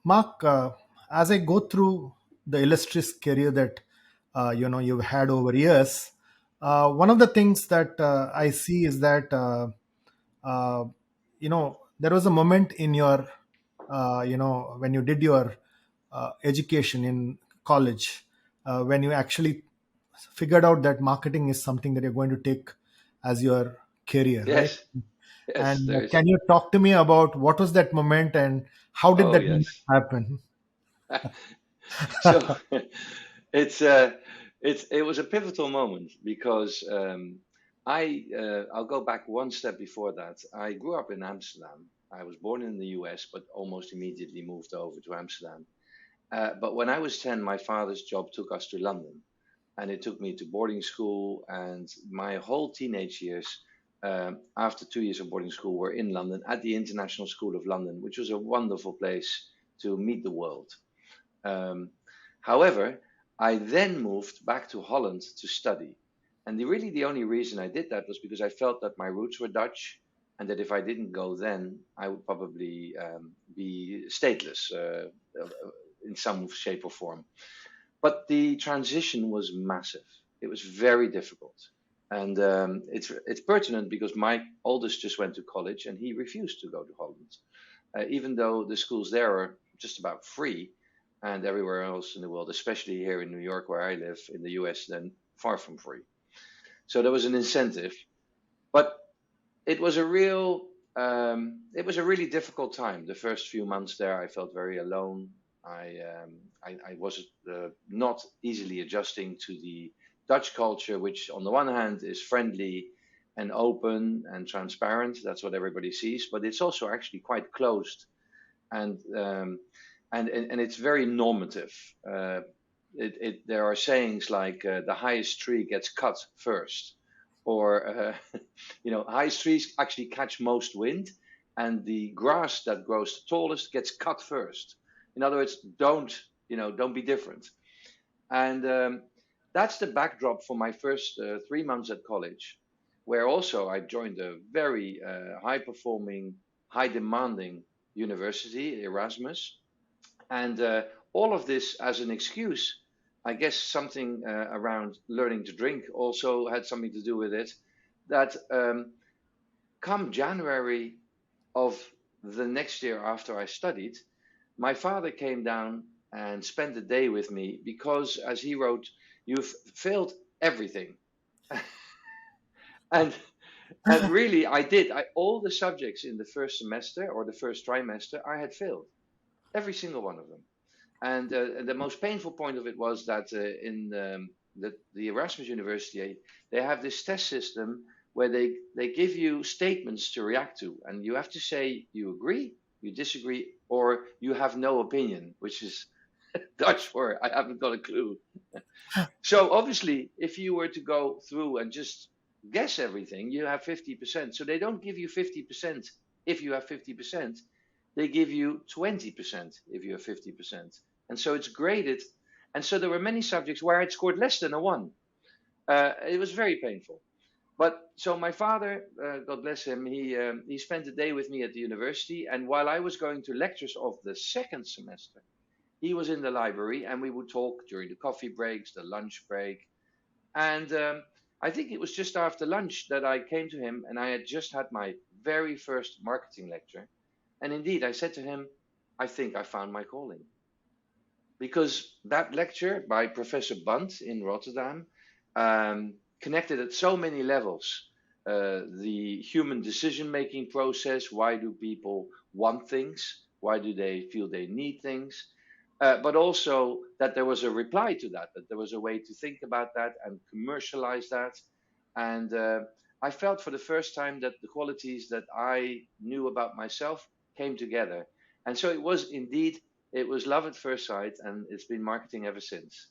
Mark, as I go through the illustrious career that you've had over years, one of the things that I see is that uh, there was a moment in your when you did your education in college, when you actually figured out that marketing is something that you're going to take as your career, right? Yes, yes, And there is. can you talk to me about what was that moment and how did Oh, that moment yes. happen? So it's it was a pivotal moment because I'll go back one step before that. I grew up in Amsterdam. I was born in the US, but almost immediately moved over to Amsterdam. But when I was 10, my father's job took us to London, and it took me to boarding school. And my whole teenage years, after 2 years of boarding school, were in London at the International School of London, which was a wonderful place to meet the world. Um, However, I then moved back to Holland to study. And really the only reason I did that was because I felt that my roots were Dutch, and that if I didn't go then, I would probably be stateless in some shape or form. But the transition was massive. It was very difficult. And it's pertinent because my oldest just went to college and he refused to go to Holland, even though the schools there are just about free, and everywhere else in the world, especially here in New York where I live in the US, then far from free. So there was an incentive, but it was a real it was a really difficult time. The first few months there, I felt very alone. I was not easily adjusting to the Dutch culture, which on the one hand is friendly and open and transparent. That's what everybody sees, but it's also actually quite closed and and it's very normative. There are sayings like the highest tree gets cut first, or highest trees actually catch most wind, and the grass that grows the tallest gets cut first. In other words, don't be different. And that's the backdrop for my first 3 months at college, where also I joined a very high performing, high demanding university, Erasmus, and all of this as an excuse. I guess something around learning to drink also had something to do with it. That come January of the next year after I studied, my father came down and spent the day with me because, as he wrote, you've failed everything. and and really, I did. All the subjects in the first semester or the first trimester, I had failed every single one of them. And the most painful point of it was that in the Erasmus University, they have this test system where they give you statements to react to, and you have to say you agree, you disagree, or you have no opinion, which is Dutch for I haven't got a clue. So obviously, if you were to go through and just guess everything, you have 50%. So they don't give you 50% if you have 50%. They give you 20% if you have 50%. And so it's graded. And so there were many subjects where I'd scored less than a one. It was very painful. But so my father, God bless him, he spent the day with me at the university. And while I was going to lectures of the second semester, he was in the library and we would talk during the coffee breaks, the lunch break. And I think it was just after lunch that I came to him and I had just had my very first marketing lecture. And indeed, I said to him, I think I found my calling. Because that lecture by Professor Bunt in Rotterdam connected at so many levels. The human decision making process, why do people want things? Why do they feel they need things? But also that there was a reply to that there was a way to think about that and commercialize that. And I felt for the first time that the qualities that I knew about myself came together. And so it was indeed, it was love at first sight, and it's been marketing ever since.